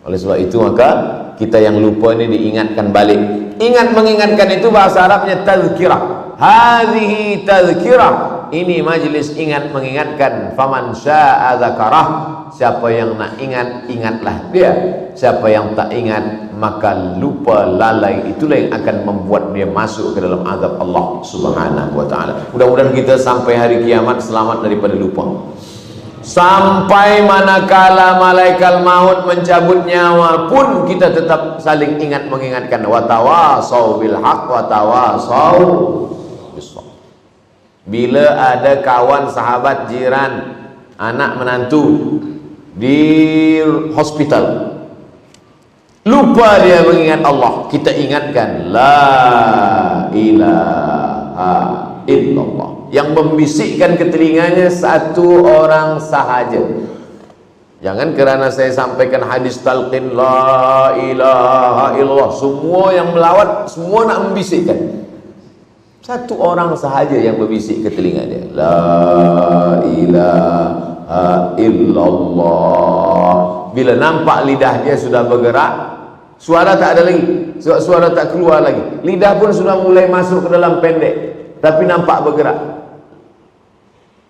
Oleh sebab itu maka kita yang lupa ini diingatkan balik. Ingat mengingatkan itu bahasa Arabnya tazkirah. Hadhihi tazkirah. Ini majlis ingat mengingatkan. Faman syaa dzakarah. Siapa yang nak ingat, ingatlah dia. Siapa yang tak ingat, maka lupa, lalai, itulah yang akan membuat dia masuk ke dalam azab Allah Subhanahu wa taala. Mudah-mudahan kita sampai hari kiamat selamat daripada lupa. Sampai manakala malaikat maut mencabut nyawa pun kita tetap saling ingat mengingatkan. Watawasau bil haq watawasau bis-sabr. Bila ada kawan, sahabat, jiran, anak menantu di hospital, lupa dia mengingat Allah, kita ingatkan la ilaha illallah. Yang membisikkan ke telinganya satu orang sahaja. Jangan kerana saya sampaikan hadis talqin la ilaha illallah, semua yang melawat semua nak membisikkan. Satu orang sahaja yang berbisik ke telinga dia, la ilaha illallah. Bila nampak lidah dia sudah bergerak, suara tak ada lagi, suara tak keluar lagi, lidah pun sudah mulai masuk ke dalam pendek, tapi nampak bergerak.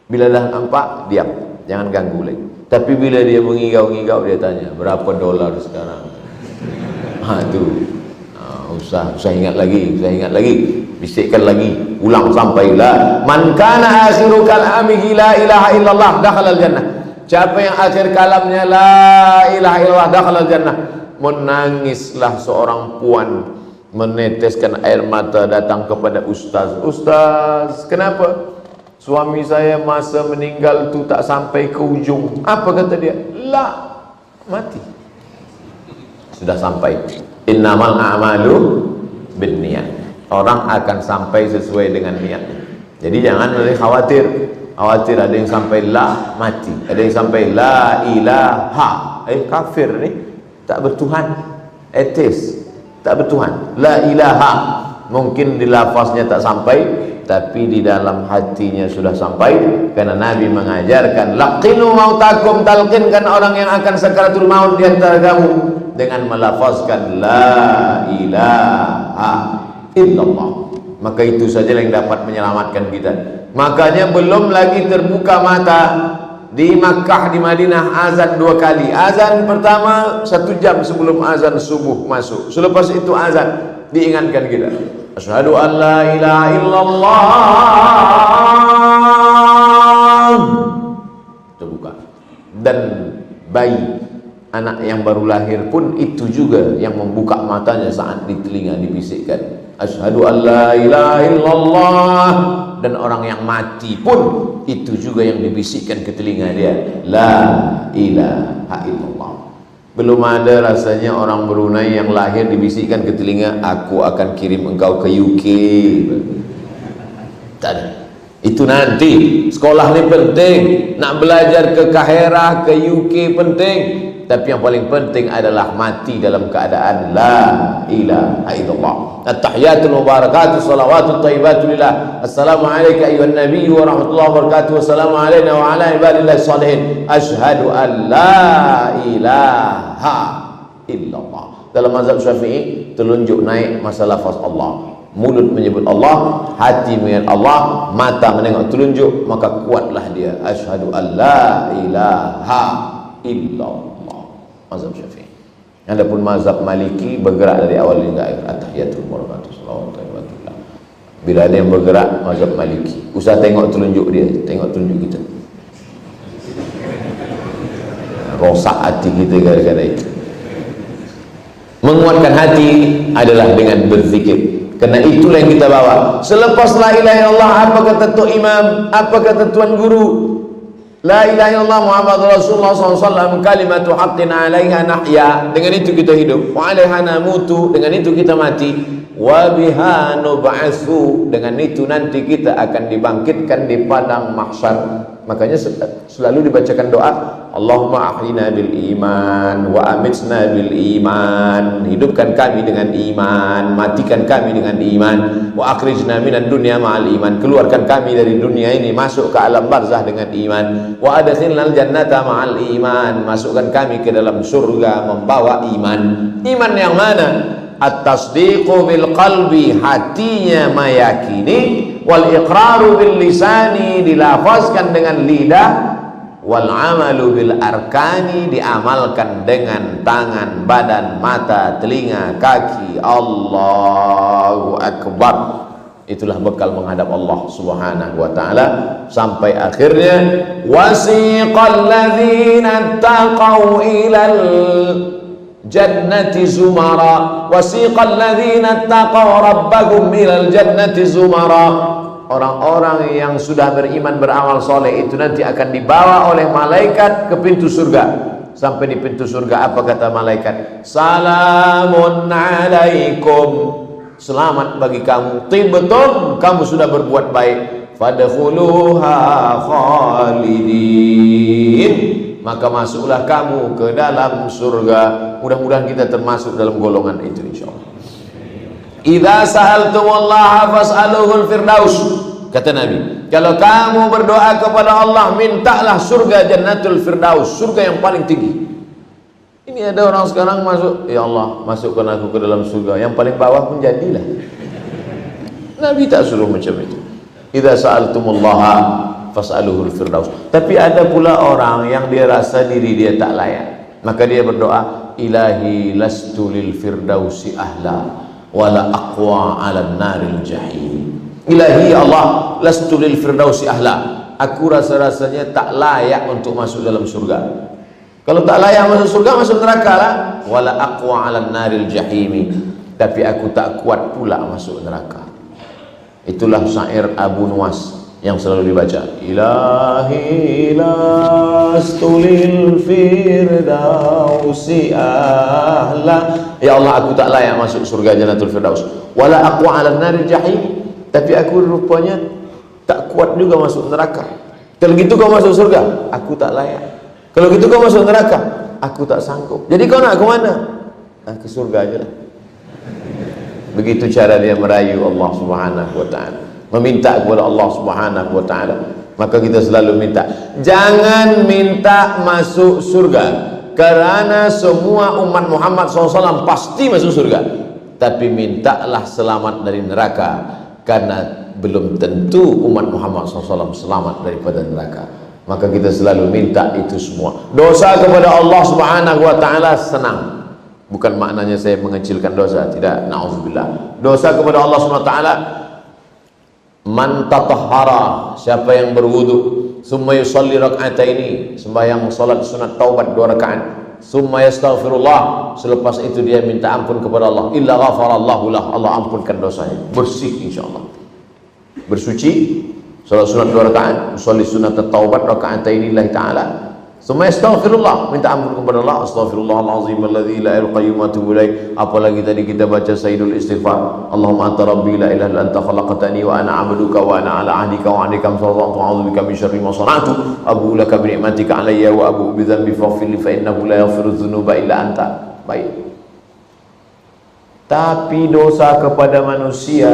Bila dah nampak, diam, jangan ganggu lagi. Tapi bila dia mengigau-ngigau, dia tanya, berapa dolar sekarang? Tu usah ingat lagi, bisikkan lagi, ulang sampai la man kana akhiru kalamihi la ilaha illallah dakhalal jannah. Siapa yang akhir kalamnya la ilaha illallah dakhalal jannah. Menangislah seorang puan, meneteskan air mata, datang kepada ustaz. Ustaz, kenapa? Suami saya masa meninggal tu tak sampai ke ujung. Apa kata dia? La, mati. Sudah sampai. Innamal a'malu binniyat. Orang akan sampai sesuai dengan niatnya. Jadi jangan boleh khawatir. Khawatir ada yang sampai la, mati. Ada yang sampai la ilaha. Kafir ni, tak bertuhan. Atheist, tak bertuhan. La ilaha. Mungkin di lafaznya tak sampai, tapi di dalam hatinya sudah sampai. Karena Nabi mengajarkan, laqinu mautakum, talqinkan orang yang akan sakaratul maut di antara kamu dengan melafazkan la ilaha illallah. Maka itu saja yang dapat menyelamatkan kita. Makanya belum lagi terbuka mata di Makkah, di Madinah, azan 2 kali. Azan pertama 1 jam sebelum azan subuh masuk. Selepas itu azan diingatkan kita, asyhadu an la ilaha illallah. Terbuka. Dan bayi, anak yang baru lahir pun itu juga yang membuka matanya saat di telinga dibisikkan asyhadu an la ilaha illallah. Dan orang yang mati pun itu juga yang dibisikkan ke telinga dia, la ilaha illallah. Belum ada rasanya orang Brunei yang lahir dibisikkan ke telinga, aku akan kirim engkau ke UK. Tak ada. Itu nanti. Sekolah ni penting. Nak belajar ke Kahirah, ke UK penting. tapi yang paling penting adalah mati dalam keadaan la ilaha illallah. At-tahiyatul mubarakatuh salawatut thayyibatu lillah. Assalamu alayka ayyuhan nabiy wa rahmatullahi wa barakatuh. Wassalamu alayna wa ala ibadillahi shalihin. Asyhadu an la ilaha illallah. Dalam mazhab Syafi'i, telunjuk naik masa lafaz Allah. Mulut menyebut Allah, hati mengingat Allah, mata menengok telunjuk, maka kuatlah dia. Asyhadu an la ilaha illallah. Mazhab Syafi'i. Adapun mazhab Maliki bergerak dari awal hingga akhir. At-tahiyatul mubarakatuh salawatullah. Bila ada yang bergerak mazhab Maliki, usah tengok telunjuk dia, tengok telunjuk kita. Rosak hati kita gara-gara itu. Menguatkan hati adalah dengan berzikir. Karena itulah yang kita bawa. Selepas la ilaha illallah, apa kata Tok Imam, apa kata Tuan Guru? La ilaha illallah Muhammadur Rasulullah SAW, kalimatu haqqin alaiha nahya. Dengan itu kita hidup. Wa alaiha namutu. Dengan itu kita mati. Wa biha nub'atsu. Dengan itu nanti kita akan dibangkitkan di padang mahsyar. Makanya selalu dibacakan doa, Allahumma ahyina bil iman wa amitna bil iman. Hidupkan kami dengan iman, matikan kami dengan iman. Wa akhrijna minad dunya ma'al iman. Keluarkan kami dari dunia ini, masuk ke alam barzah dengan iman. Wa adkhilnal jannata ma'al iman. Masukkan kami ke dalam surga membawa iman. Iman yang mana? At-tasdiqu bil qalbi, hatinya meyakini, wal iqraru bil lisani, dilafazkan dengan lidah, wal amalu bil arkani, diamalkan dengan tangan, badan, mata, telinga, kaki. Allahu akbar. Itulah bekal menghadap Allah Subhanahu wa taala sampai akhirnya wasiqal ladzina taqaw ilal jannati zumara. Wasiqal ladzina taqaw rabbahum ilal jannati zumara. Orang-orang yang sudah beriman beramal soleh itu nanti akan dibawa oleh malaikat ke pintu surga. Sampai di pintu surga, apa kata malaikat? Salamun alaikum, selamat bagi kamu, tibtum, kamu sudah berbuat baik. Fadkhuluha khalidin, maka masuklah kamu ke dalam surga. Mudah-mudahan kita termasuk dalam golongan itu insyaallah. Idza sa'altumullaha fas'aluhul firdaus. Kata Nabi, kalau kamu berdoa kepada Allah, mintalah surga jannatul firdaus, surga yang paling tinggi. Ini ada orang sekarang masuk, ya Allah, masukkan aku ke dalam surga. Yang paling bawah pun jadilah. Nabi tak suruh macam itu. Idza sa'altumullaha fas'aluhul firdaus. Tapi ada pula orang yang dia rasa diri dia tak layak, maka dia berdoa, ilahi lastu lil firdausi ahla wala aqwa 'ala naril jahim. Ilahi Allah, lastu lil firdausi ahla, aku rasa-rasanya tak layak untuk masuk dalam surga. Kalau tak layak masuk surga, masuk neraka lah. Wala aqwa 'ala naril jahim, tapi aku tak kuat pula masuk neraka. Itulah syair Abu Nuwas yang selalu dibaca, ilahi lastu lil firdausi ahla. Ya Allah, aku tak layak masuk surga jannatul firdaus. Wala aqwa 'ala naril jahim, tapi aku rupanya tak kuat juga masuk neraka. Kalau gitu kau masuk surga, aku tak layak. Kalau gitu kau masuk neraka, aku tak sanggup. Jadi kau nak ke mana? Ke surga aja lah. Begitu cara dia merayu Allah Subhanahu wa taala, meminta kepada Allah Subhanahu wa taala. Maka kita selalu minta, jangan minta masuk surga, karena semua umat Muhammad SAW pasti masuk surga. Tapi mintalah selamat dari neraka, karena belum tentu umat Muhammad SAW selamat daripada neraka. Maka kita selalu minta itu semua. Dosa kepada Allah Subhanahu wa taala senang. Bukan maknanya saya mengecilkan dosa, tidak, na'udzubillah. Dosa kepada Allah Subhanahu wa taala, man tatahhara, siapa yang berwudu, summa yusalli rak'ataini, sembahyang salat sunat taubat 2 rakaat, summa yastaghfirullah, selepas itu dia minta ampun kepada Allah, illa ghafarallahu lah, Allah ampunkan dosanya, bersih insyaallah. Bersuci, salat sunat 2 rakaat, usolli sunat taubat raka'ataini lillahi ta'ala, Summa astaghfirullah, minta ampun kepada Allah. Astaghfirullahalazim alladzi la ilaha illa huwa atubu ilaih. Apalagi tadi kita baca sayyidul istighfar. Allahumma anta rabbi la ilaha illa anta khalaqtani wa ana 'abduka wa ana 'ala 'ahdika wa 'adika sallallahu a'udzubika min syarri ma sana'tu. Abu laka bi ni'matika 'alayya wa abu bi dhanbi faghfir li fa innahu la yaghfiru dzunuba illa anta. Baik. Tapi dosa kepada manusia,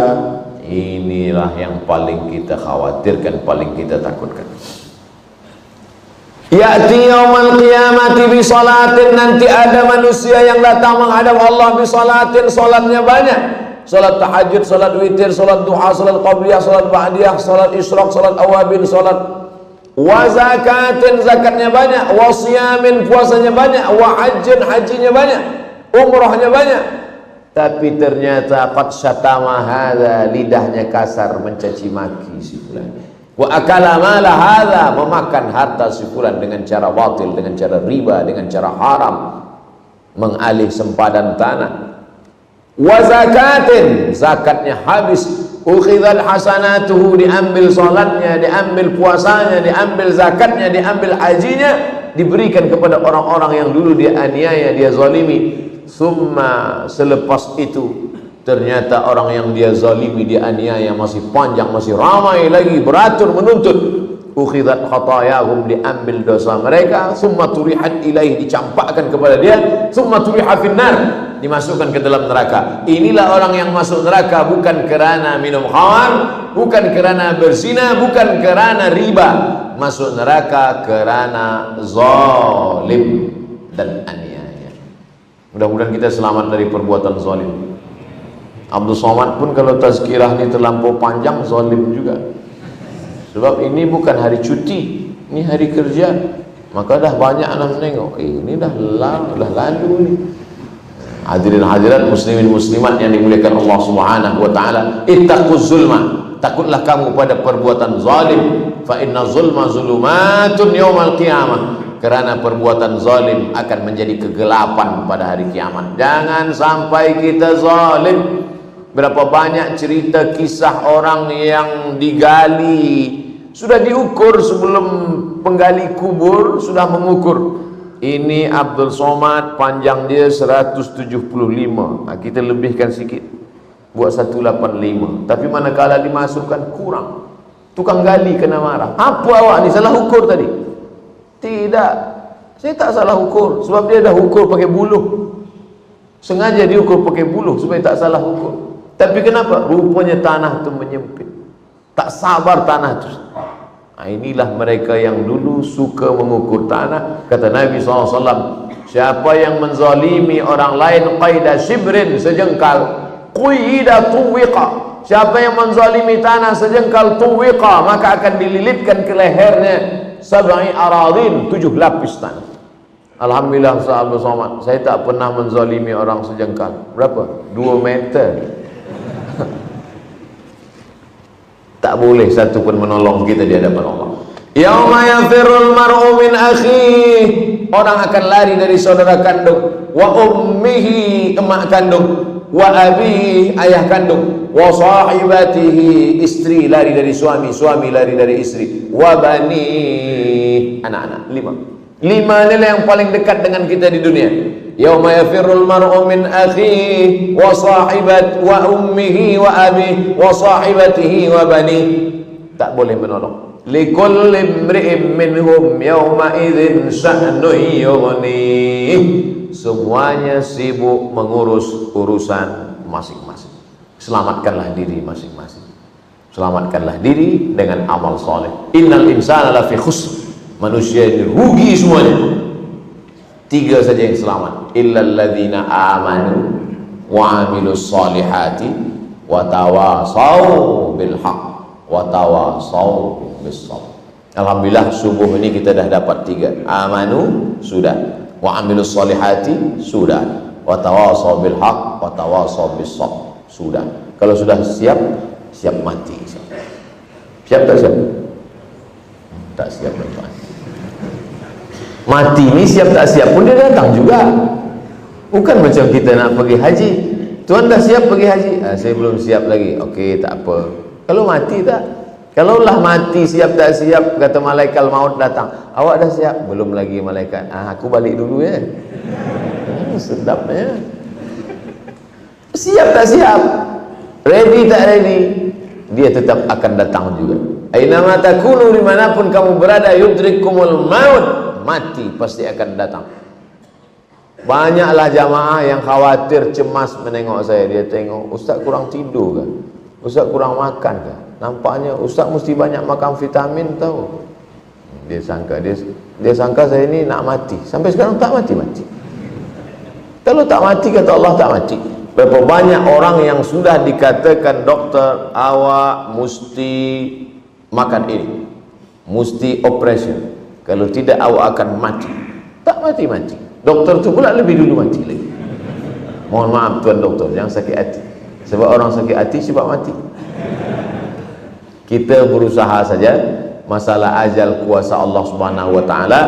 inilah yang paling kita khawatirkan, paling kita takutkan. Ya'ti yaumal qiyamati bi salatin, nanti ada manusia yang datang menghadap Allah bi salatin, salatnya banyak. Salat tahajud, salat witir, salat duha, salat qabliyah, salat ba'diyah, salat isyraq, salat awabin, salat wa zakatin, zakatnya banyak, wa siyamin, puasanya banyak, wa hajjin, hajinya banyak, umrahnya banyak. Tapi ternyata qad syatama hadza, lidahnya kasar mencaci maki si fulan. Wa akala mala hadza, memakan harta si fulan dengan cara batil, dengan cara riba, dengan cara haram, mengalih sempadan tanah. Wa zakatin, zakatnya habis. Ukhidzat hasanatuhu, diambil salatnya, diambil puasanya, diambil zakatnya, diambil hajinya, diberikan kepada orang-orang yang dulu dia aniaya, dia zalimi. Summa, selepas itu ternyata orang yang dia zalimi, dia aniaya masih panjang, masih ramai lagi, beratur menuntut. Ukhidat khatayahum, diambil dosa mereka. Summa turihat ilaih, dicampakkan kepada dia. Summa turiha finnar, dimasukkan ke dalam neraka. Inilah orang yang masuk neraka bukan kerana minum khamar, bukan kerana berzina, bukan kerana riba. Masuk neraka kerana zalim dan aniaya. Mudah-mudahan kita selamat dari perbuatan zalim. Abdul Somad pun kalau tazkirah ini terlampau panjang, zalim juga. Sebab ini bukan hari cuti, ini hari kerja. Maka dah banyak orang menengok, ini dah lalu ni. Hadirin hadirat, muslimin muslimat yang dimuliakan Allah Subhanahu wa taala, ittaquz zulma, takutlah kamu pada perbuatan zalim. Fa inna zulma zulumatun yaumal qiyamah, karena perbuatan zalim akan menjadi kegelapan pada hari kiamat. Jangan sampai kita zalim. Berapa banyak cerita kisah orang yang digali, sudah diukur sebelum penggali kubur, sudah mengukur. Ini Abdul Somad, panjang dia 175. Nah, kita lebihkan sikit, buat 185. Tapi manakala dimasukkan kurang, tukang gali kena marah. Apa awak ni salah ukur tadi? Tidak, saya tak salah ukur. Sebab dia dah ukur pakai buluh. Sengaja diukur pakai buluh supaya tak salah ukur. Tapi kenapa? Rupanya tanah itu menyempit. Tak sabar tanah itu. Nah, inilah mereka yang dulu suka mengukur tanah. Kata Nabi SAW, siapa yang menzalimi orang lain qaida shibrin, sejengkal, quyida tuwiqa, siapa yang menzalimi tanah sejengkal tuwiqa, maka akan dililitkan ke lehernya sab'i aradin, 7 lapis tanah. Alhamdulillah sahabat Somad, saya tak pernah menzalimi orang sejengkal. Berapa? 2 meter. Tak boleh satu pun menolong kita di hadapan Allah. Yauma yafirrul mar'u min akhihi, orang akan lari dari saudara kandung. Wa ummihi, emak kandung. Wa abihi, ayah kandung. Wa sahibatihi, istri lari dari suami, suami lari dari istri. Wa bani, anak-anak. 5 nilai yang paling dekat dengan kita di dunia. Yauma yafirrul mar'u min akhihi wa sahibat wa ummihi wa abihi wa sahibatihi wa bani. Tak boleh menolong. Likulli imri'in minhum yawma idzin sya'nun yughni. Semuanya sibuk mengurus urusan masing-masing. Selamatkanlah diri masing-masing. Selamatkanlah diri dengan amal soleh. Innal insana lafi khusr. Manusia ini rugi semuanya. 3 saja yang selamat. Illal ladzina amanu wa amilus solihati wa tawasaw bil haqq wa tawasaw bis sabr. Alhamdulillah subuh ini kita dah dapat 3. Amanu sudah, wa amilus solihati sudah, wa tawasaw bil haqq wa tawasaw bis sabr sudah. Kalau sudah siap, siap mati. Siap tak siap? Tak siap tuan. Mati ni siap tak siap pun dia datang juga. Bukan macam kita nak pergi haji, tuan dah siap pergi haji, saya belum siap lagi. Okey, tak apa. Kalau mati tak, Kalaulah mati siap tak siap, kata malaikat maut datang, awak dah siap? Belum lagi malaikat. Aku balik dulu ya. Sedapnya. Siap tak siap, ready tak ready, dia tetap akan datang juga. Ainama takunu, dimanapun kamu berada, yudrikumul maut, mati pasti akan datang. Banyaklah jamaah yang khawatir, cemas menengok saya. Dia tengok, ustaz kurang tidur ke? Ustaz kurang makan ke? Nampaknya ustaz mesti banyak makan vitamin tahu. Dia sangka saya ini nak mati. Sampai sekarang tak mati-mati. Kalau tak mati, kata Allah tak mati. Berapa banyak orang yang sudah dikatakan doktor, awak mesti makan ini, mesti operation, kalau tidak awak akan mati. Tak mati-mati. Doktor tu pula lebih dulu mati lagi. Mohon maaf tuan doktor, jangan sakit hati. Sebab orang sakit hati sebab mati. Kita berusaha saja. Masalah ajal kuasa Allah Subhanahu wa taala.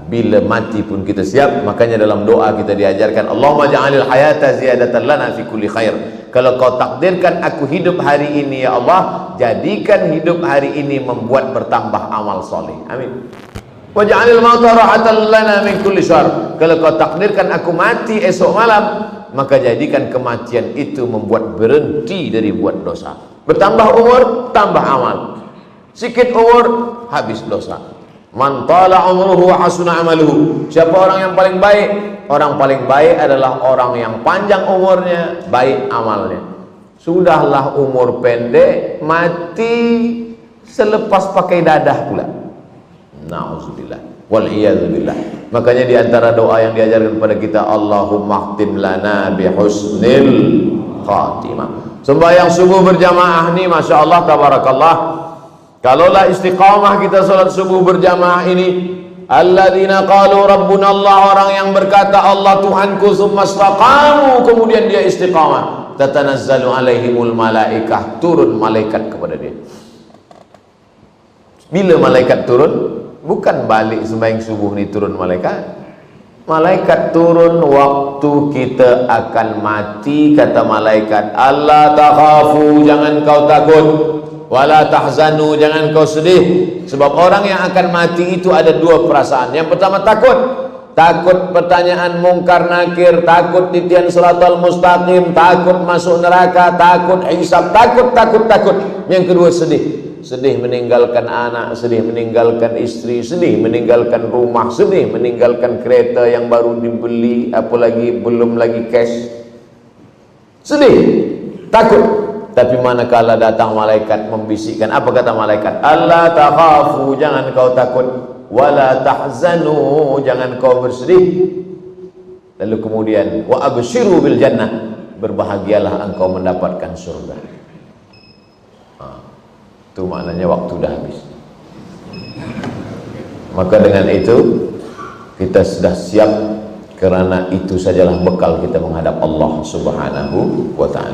Bila mati pun kita siap. Makanya dalam doa kita diajarkan, Allahumma ja'alil hayata ziyadatan lana fi kulli khair. Kalau kau takdirkan aku hidup hari ini ya Allah, jadikan hidup hari ini membuat bertambah amal soleh. Amin. Wa ja'alil mauta rahatan lana min kulli syarr. Kalau kau takdirkan aku mati esok malam, maka jadikan kematian itu membuat berhenti dari buat dosa. Bertambah umur, tambah amal. Sikit umur, habis dosa. Man tala umruhu wa hasuna amaluhu. Siapa orang yang paling baik? Orang paling baik adalah orang yang panjang umurnya, baik amalnya. Sudahlah umur pendek, mati selepas pakai dadah pula. Na'udzubillah wal iyadzubillah. Makanya di antara doa yang diajarkan kepada kita, Allahumma khtim lana bi husnil khatimah. Sembahyang subuh berjamaah ni Masya Allah tabarakallah. Kalaulah istiqamah kita salat subuh berjamaah ini, alladzina qalu rabbuna Allah, orang yang berkata Allah Tuhanku, summa istaqamu, kemudian dia istiqamah, tatanazzalu alaihimul malaikah, turun malaikat kepada dia. Bila malaikat turun, bukan balik sembahyang subuh ni turun malaikat. Malaikat turun waktu kita akan mati. Kata malaikat, Allah takhafu, jangan kau takut, wala tahzanu, jangan kau sedih. Sebab orang yang akan mati itu ada dua perasaan. Yang pertama takut. Takut pertanyaan mungkar nakir, takut titian siratal mustaqim, takut masuk neraka, takut hisab, takut. Yang kedua sedih. Sedih meninggalkan anak, sedih meninggalkan istri, sedih meninggalkan rumah, sedih meninggalkan kereta yang baru dibeli, apalagi belum lagi cash. Sedih, takut. Tapi manakala datang malaikat membisikkan, apa kata malaikat? Allah takhafu, jangan kau takut, wala tahzanu, jangan kau bersedih. Lalu kemudian wa abshiru bil jannah, berbahagialah engkau mendapatkan surga. Itu maknanya waktu dah habis. Maka dengan itu kita sudah siap, kerana itu sajalah bekal kita menghadap Allah Subhanahu wa ta'ala.